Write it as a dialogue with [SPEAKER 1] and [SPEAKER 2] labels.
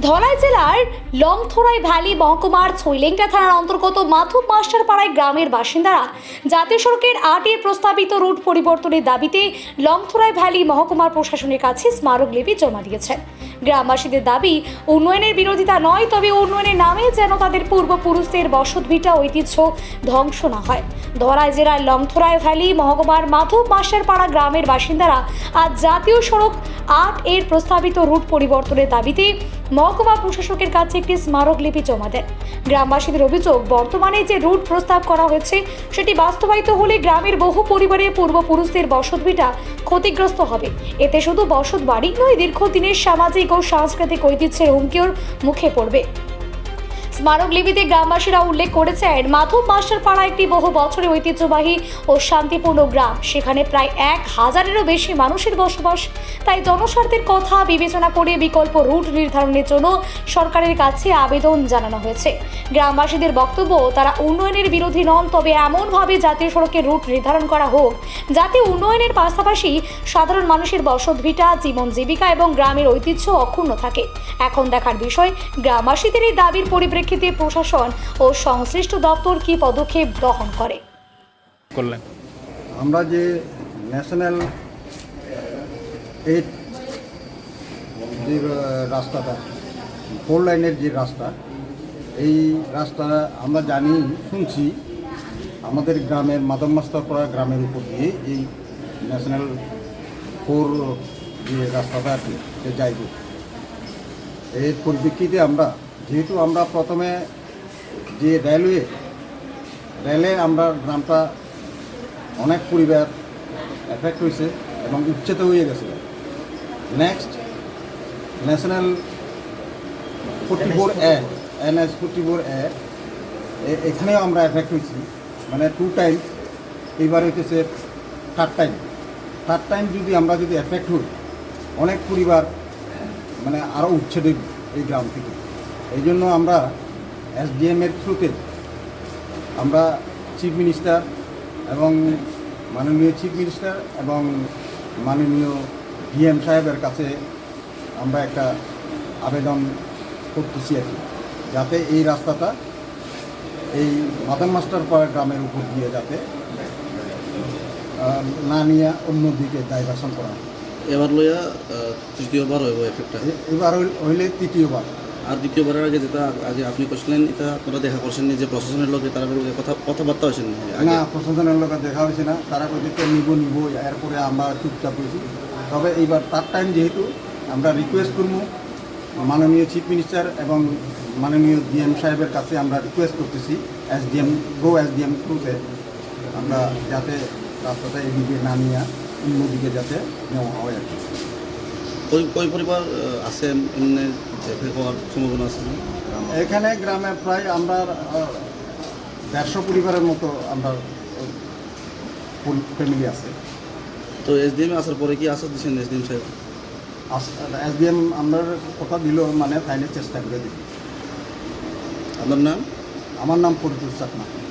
[SPEAKER 1] ধলাই জেলার লংথরাই ভ্যালি মহকুমার ছৈলেংটা থানার অন্তর্গত মাথুপ মাস্টারপাড়ায় গ্রামের বাসিন্দারা জাতীয় সড়কের ৮-এর প্রস্তাবিত রুট পরিবর্তনের দাবিতে লংথরাই ভ্যালি মহকুমার প্রশাসনের কাছে স্মারকলিপি জমা দিয়েছেন। গ্রামবাসীদের দাবি, উন্নয়নের বিরোধিতা নয়, তবে উন্নয়নের নামে যেন তাদের পূর্বপুরুষদের বসতভিটা ঐতিহ্য ধ্বংস না হয়। ধলাই জেলার লংথরাই ভ্যালি মহকুমার মাথুপ মাস্টারপাড়া গ্রামের বাসিন্দারা আজ জাতীয় সড়ক ৮-এর প্রস্তাবিত রুট পরিবর্তনের দাবিতে মহকুমা প্রশাসকের কাছে একটি স্মারকলিপি জমা দেন। গ্রামবাসীদের অভিযোগ, বর্তমানে যে রুট প্রস্তাব করা হয়েছে সেটি বাস্তবায়িত হলে গ্রামের বহু পরিবারের পূর্বপুরুষদের বসতভিটা ক্ষতিগ্রস্ত হবে। এতে শুধু বসত বাড়ি নয়, দীর্ঘদিনের সামাজিক ও সাংস্কৃতিক ঐতিহ্যের হুমকির মুখে পড়বে। স্মারকলিপিতে গ্রামবাসীরা উল্লেখ করেছেন, মাথুপ মাস্টারপাড়া একটি বহু বছরের ঐতিহ্যবাহী ও শান্তিপূর্ণ গ্রাম। সেখানে প্রায় ১,০০০-এরও বেশি মানুষের বসবাস। তাই জনস্বার্থের কথা বিবেচনা করে বিকল্প রুট নির্ধারণের জন্য সরকারের কাছে আবেদন জানানো হয়েছে। গ্রামবাসীদের বক্তব্য, তারা উন্নয়নের বিরোধী নন, তবে এমনভাবে জাতীয় সড়কের রুট নির্ধারণ করা হোক যাতে উন্নয়নের পাশাপাশি সাধারণ মানুষের বসতভিটা, জীবন জীবিকা এবং গ্রামের ঐতিহ্য অক্ষুণ্ণ থাকে। এখন দেখার বিষয়, গ্রামবাসীদের এই দাবির পরিপ্রেক্ষিতে প্রশাসন ও সংশ্লিষ্ট দপ্তর কি পদক্ষেপ গ্রহণ করে।
[SPEAKER 2] আমরা যে ন্যাশনাল 8 যে রাস্তাটা, 4 লাইনের যে রাস্তা, এই রাস্তা আমরা জানি, শুনছি আমাদের গ্রামের মাধব মাস্টারপাড়া গ্রামের উপর দিয়ে এই ন্যাশনাল 4 যে রাস্তাটা আছে সে যাইব। এর পরিপ্রেক্ষিতে যেহেতু আমরা প্রথমে যে রেলে আমরা গ্রামটা অনেক পরিবার এফেক্ট হয়েছে এবং উচ্ছেদ হয়ে গেছে। Next national 44A, NH 44A, এখানেও আমরা এফেক্ট হয়েছি, মানে 2 টাইম। এইবার হইতেছে থার্ড টাইম যদি আমরা এফেক্ট হই, অনেক পরিবার মানে আরও উচ্ছেদ হইব এই গ্রাম থেকে। এই জন্য আমরা SDM-এর থ্রুতে আমরা চিফ মিনিস্টার এবং মাননীয় চিফ মিনিস্টার এবং মাননীয় DM সাহেবের কাছে আমরা একটা আবেদন করতেছি আর কি, যাতে এই রাস্তাটা এই মাধব মাস্টারপাড়া গ্রামের উপর দিয়ে যাতে না নিয়ে অন্যদিকে ডাইভার্সন করা হয়।
[SPEAKER 3] এবার লইয়া তৃতীয়বার হইব এফেক্টটা,
[SPEAKER 2] এবার হইলে তৃতীয়বার।
[SPEAKER 3] আর দ্বিতীয়বারের আগে যেটা আগে আপনি করছিলেন, এটা আপনারা দেখা করছেন যে প্রশাসনের লোকে তারা কথাবার্তা হয়েছেন
[SPEAKER 2] না, প্রশাসনের লোক দেখা হয়েছে না। তারা বলছে নিব, এরপরে আমরা চুপচাপ হয়েছি। তবে এইবার থার্ড টাইম যেহেতু আমরা রিকোয়েস্ট করবো মাননীয় চিফ মিনিস্টার এবং মাননীয় DM সাহেবের কাছে আমরা রিকোয়েস্ট করতেছি SDM থ্রুতে আমরা যাতে রাস্তাটা এদিকে না নিয়ে অন্যদিকে যাতে নেওয়া হয় আর কি।
[SPEAKER 3] কই পরিবার আছে হওয়ার সম্ভাবনা আছে?
[SPEAKER 2] এখানে গ্রামে প্রায় আমরা 150 পরিবারের মতো আমরা ফ্যামিলি আছে।
[SPEAKER 3] তো SDM আসার পরে কি আশা দিচ্ছেন SDM সাহেব?
[SPEAKER 2] SDM আমরা কথা দিল, মানে ফাইনাল চেষ্টা করে দিই।
[SPEAKER 3] আপনার নাম?
[SPEAKER 2] আমার নাম পরিতোষ চাকমা।